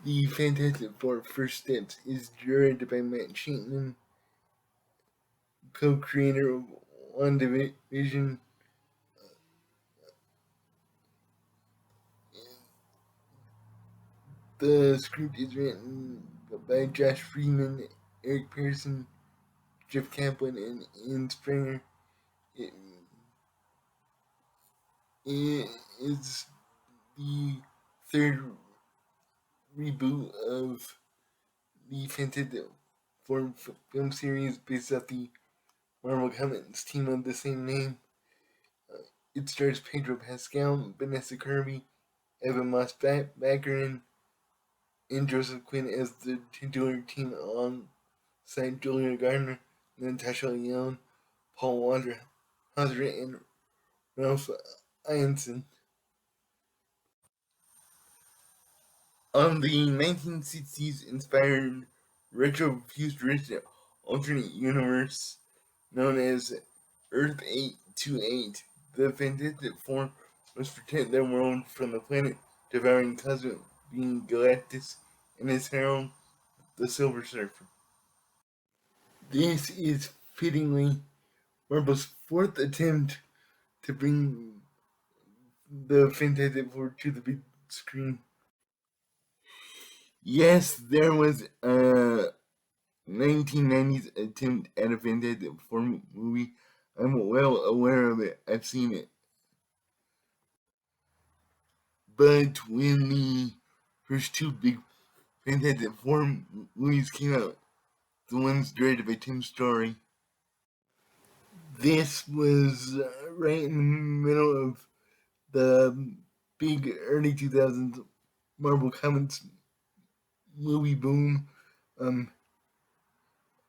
The Fantastic Four First Steps is directed by Matt Shakman, co-creator of WandaVision. The script is written by Josh Freeman, Eric Pearson, Jeff Kaplan, and Ian Springer. It, it is the third reboot of the Fantastic Four film series based off the Marvel Comics team of the same name. It stars Pedro Pascal, Vanessa Kirby, Ebon Moss-Bachrach, and Joseph Quinn as the titular team alongside Garner, Natasha, Lyonne, Hauser, and Ralph Ineson. On the 1960s inspired retro-futuristic alternate universe known as Earth 828, the Fantastic Four must protect their world from the planet-devouring cosmic being Galactus and his herald, the Silver Surfer. This is fittingly Marvel's fourth attempt to bring the Fantastic Four to the big screen. Yes, there was a 1990s attempt at a Fantastic Four movie. I'm well aware of it. I've seen it. But when the first two big Fantastic Four movies came out, the ones directed by Tim Story, this was right in the middle of the big early 2000s Marvel Comics movie boom.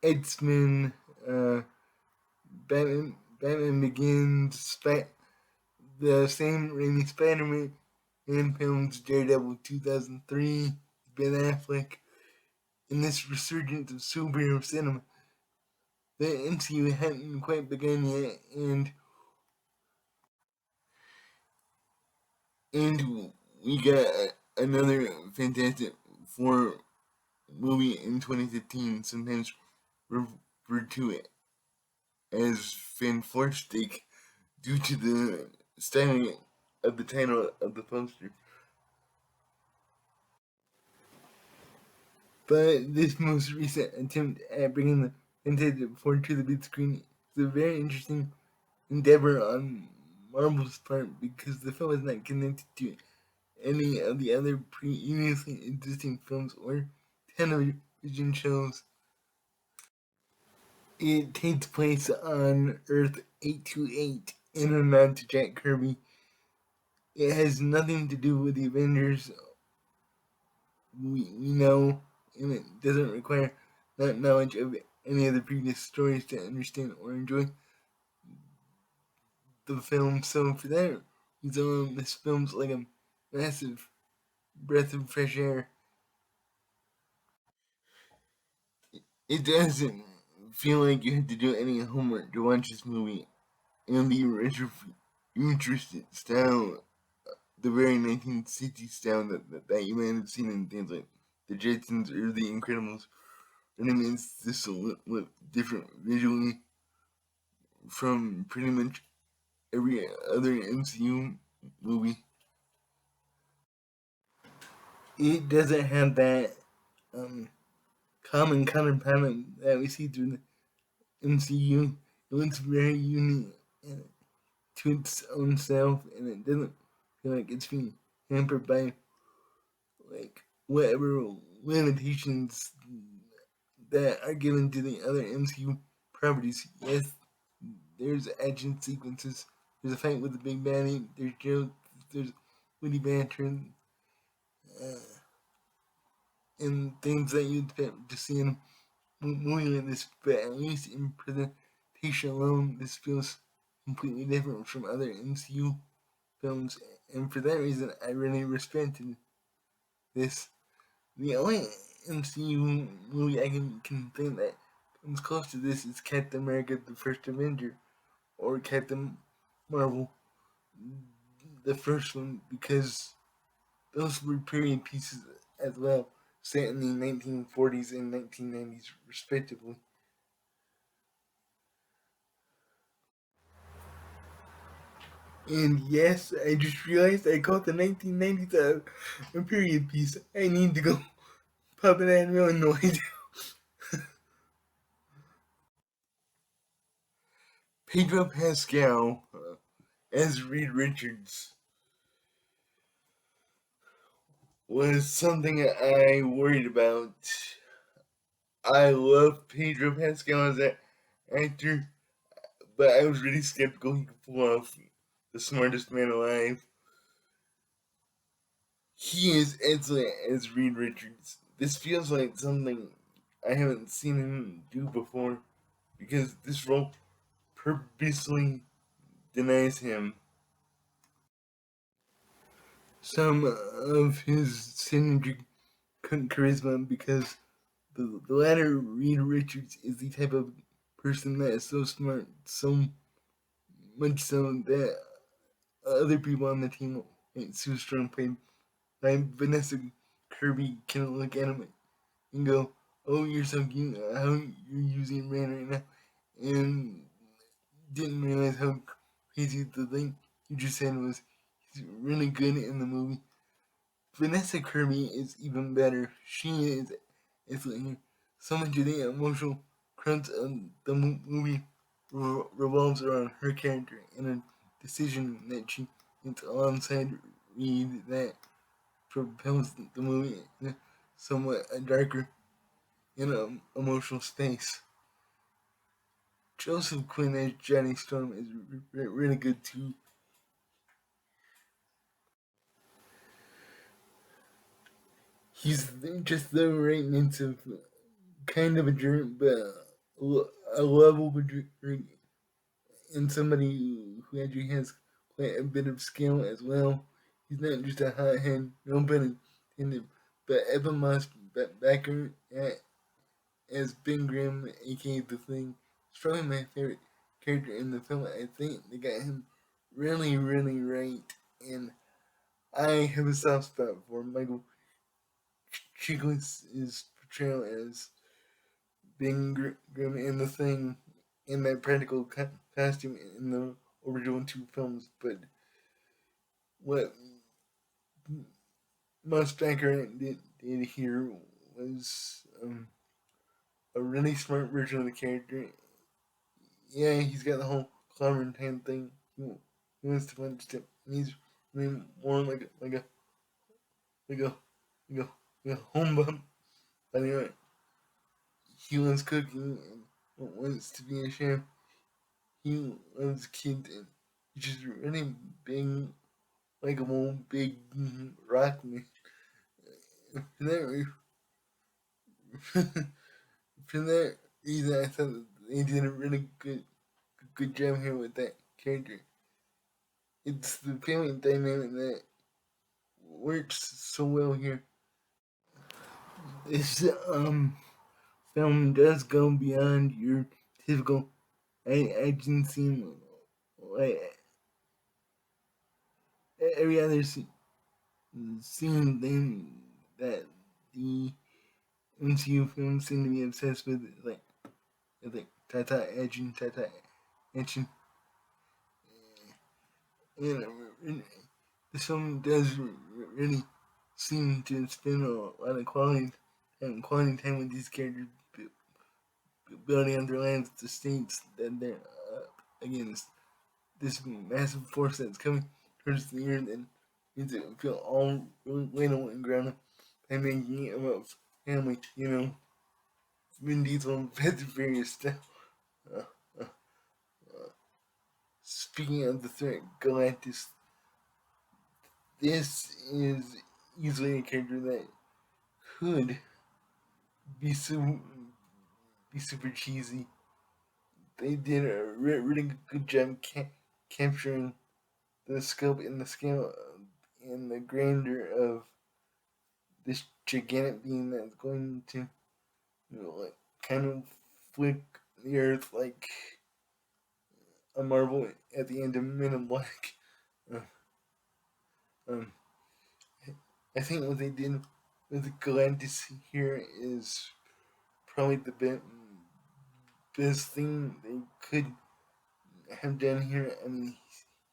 X-Men, Batman Begins, the same Raimi Spider-Man films, Daredevil 2003, Ben Affleck. In this resurgence of superhero cinema, the MCU hadn't quite begun yet, and we got another Fantastic Four movie in 2015, sometimes referred to it as Fanforstic due to the styling of the title of the poster. But this most recent attempt at bringing the Fantastic Four to the big screen is a very interesting endeavor on Marvel's part because the film is not connected to any of the other previously existing films or television shows. It takes place on Earth 828 in a nod to Jack Kirby. It has nothing to do with the Avengers we know, and it doesn't require that knowledge of any of the previous stories to understand or enjoy the film. So for that reason, this film's like a massive breath of fresh air. It doesn't feel like you had to do any homework to watch this movie, and the retro futuristic style, the very 1960s style that you might have seen in things like The Jetsons or The Incredibles, really makes this look different visually from pretty much every other MCU movie. It doesn't have that common palette that we see through the MCU. It looks very unique to its own self, and it doesn't feel like it's being hampered by like whatever limitations that are given to the other MCU properties. Yes, there's action sequences. There's a fight with the big baddie. There's jokes. There's witty banter, and things that you'd expect to see in a movie like this. But at least in presentation alone, this feels completely different from other MCU films, and for that reason, I really respected this. The only MCU movie I can think that comes close to this is Captain America: The First Avenger, or Captain Marvel, the first one, because those were period pieces as well. set in the 1940s and 1990s, respectively. And yes, I just realized I called the 1990s a period piece. I need to go pop it in Illinois. Pedro Pascal as Reed Richards was something I worried about. I love Pedro Pascal as an actor, but I was really skeptical he could pull off the smartest man alive. He is excellent as Reed Richards. This feels like something I haven't seen him do before because this role purposely denies him some of his synergy charisma because the latter Reed Richards is the type of person that is so smart, so much so that other people on the team, like Sue Strong, played by Vanessa Kirby, can look at him and go, "Oh, you're so cute. How you're using Rand right now," and didn't realize how crazy the thing you just said was. He's really good in the movie. Vanessa Kirby is even better. She is excellent. So much of the emotional crunch of the movie revolves around her character and a decision that she makes alongside Reed that propels the movie in a somewhat darker and emotional space. Joseph Quinn as Johnny Storm is really good too. He's just the right mix of kind of a jerk, but a lovable jerk, and somebody who actually has quite a bit of skill as well. He's not just a hothead, no pun intended. But Ebon Moss-Bachrach as Ben Grimm, aka The Thing, is probably my favorite character in the film. I think they got him really, really right, and I have a soft spot for Michael Chiklis' portrayal as Ben Grimm in The Thing in that practical costume in the original two films. But what Moss-Bachrach did here was a really smart version of the character. Yeah, he's got the whole Clobbering thing. He wants to punch him. He's really more like a like a, like a home bum. But anyway, he loves cooking and wants to be a chef. He loves kids and he's just really big, likable, big rock man. For that, for that reason, I thought they did a really good job here with that character. It's the family dynamic that works so well here. This film does go beyond your typical action scene. Like every other scene thing that the MCU films seem to be obsessed with Tata action, Tata action. And this film does really seem to spend a lot of quality time with these characters, building up their lives, the states that they're up against, this massive force that's coming towards the earth and makes it feel all really little and grounded by making it about family, Vin Diesel and Fast and Furious stuff. Uh, uh, Speaking of the threat, Galactus, this is easily a character that could be be super cheesy. They did a really good job capturing the scope and the scale and the grandeur of this gigantic being that's going to, like kind of flick the earth like a marble at the end of Men in Black. Uh, um, I think what they did with Galantis here is probably the best thing they could have done here. I mean,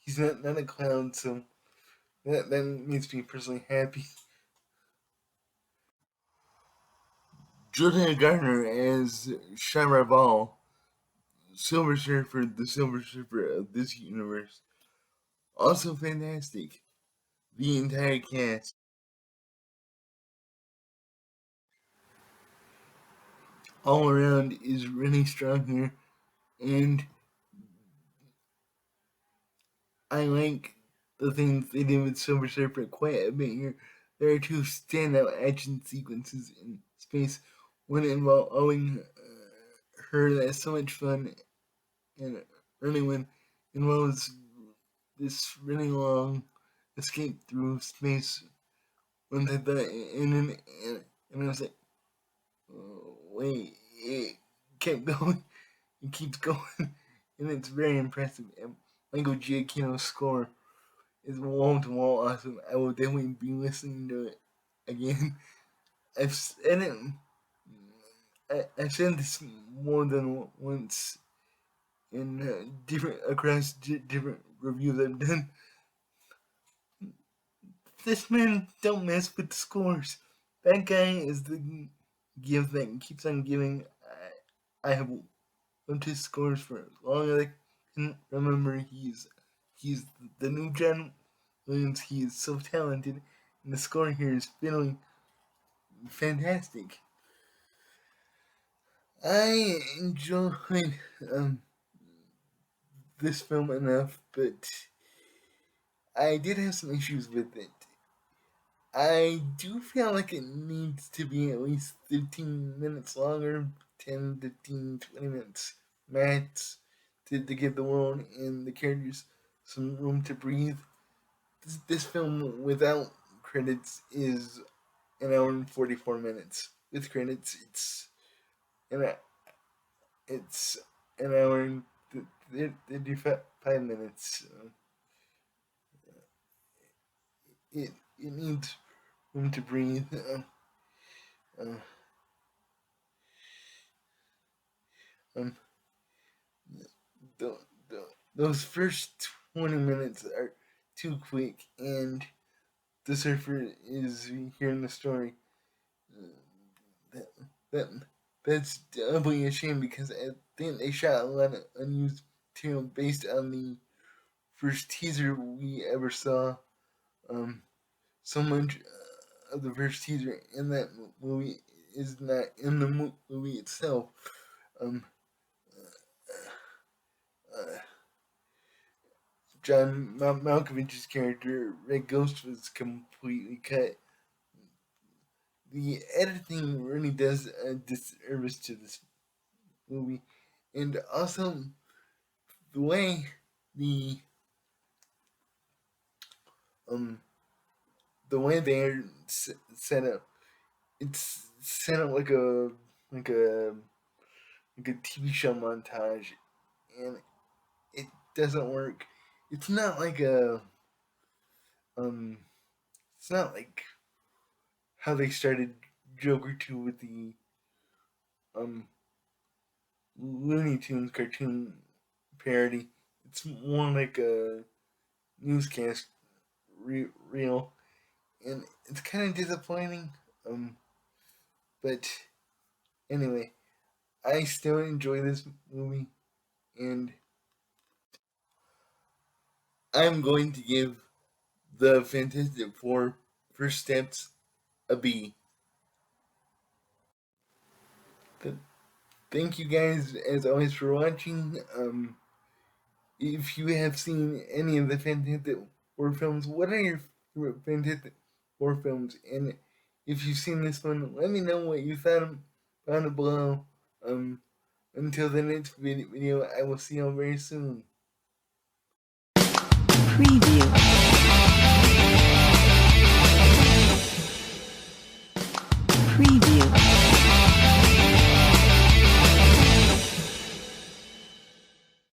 he's not a clown, so that makes me personally happy. Jordan Garner as Sharaval, Silver Surfer, the Silver Surfer of this universe. Also fantastic. The entire cast. All around is really strong here, and I like the things they did with Silver Surfer quite a bit here. There are two standout action sequences in space, one involving her that's so much fun, and early one involves this really long escape through space. When I thought, and I was like, oh, wait, it kept going, it keeps going, and it's very impressive. And Michael Giacchino's score is wall to wall awesome. I will definitely be listening to it again. I've said it. I said this more than once in different across different reviews I've done. This man don't mess with the scores. That guy is the give that keeps on giving. I have loved his scores for as long as I can remember. He's the new John Williams. He is so talented, and the score here is feeling fantastic. I enjoyed this film enough, but I did have some issues with it. I do feel like it needs to be at least 15 minutes longer, 10, 15, 20 minutes max, to give the world and the characters some room to breathe. This film without credits is an hour and 44 minutes. With credits, an, it's an hour and 35 minutes. It needs room to breathe. Uh, um, the, those first 20 minutes are too quick, and the surfer is here in the story. That, that that's doubly a shame because I think they shot a lot of unused material based on the first teaser we ever saw. Um, so much of the first teaser in that movie is not in the movie itself. Um, uh, John Malkovich's character, Red Ghost, was completely cut. The editing really does a disservice to this movie, and also the way the um the way they're set up, it's set up like a like a TV show montage, and it doesn't work. It's not like a um, it's not like how they started Joker 2 with the um Looney Tunes cartoon parody. It's more like a newscast reel, and it's kind of disappointing. But anyway, I still enjoy this movie, and I'm going to give the Fantastic Four First Steps a B. But thank you guys as always for watching. If you have seen any of the Fantastic Four films, what are your favorite Fantastic Four films? And if you've seen this one, let me know what you thought about it below. Until the next video, I will see you all very soon. Preview.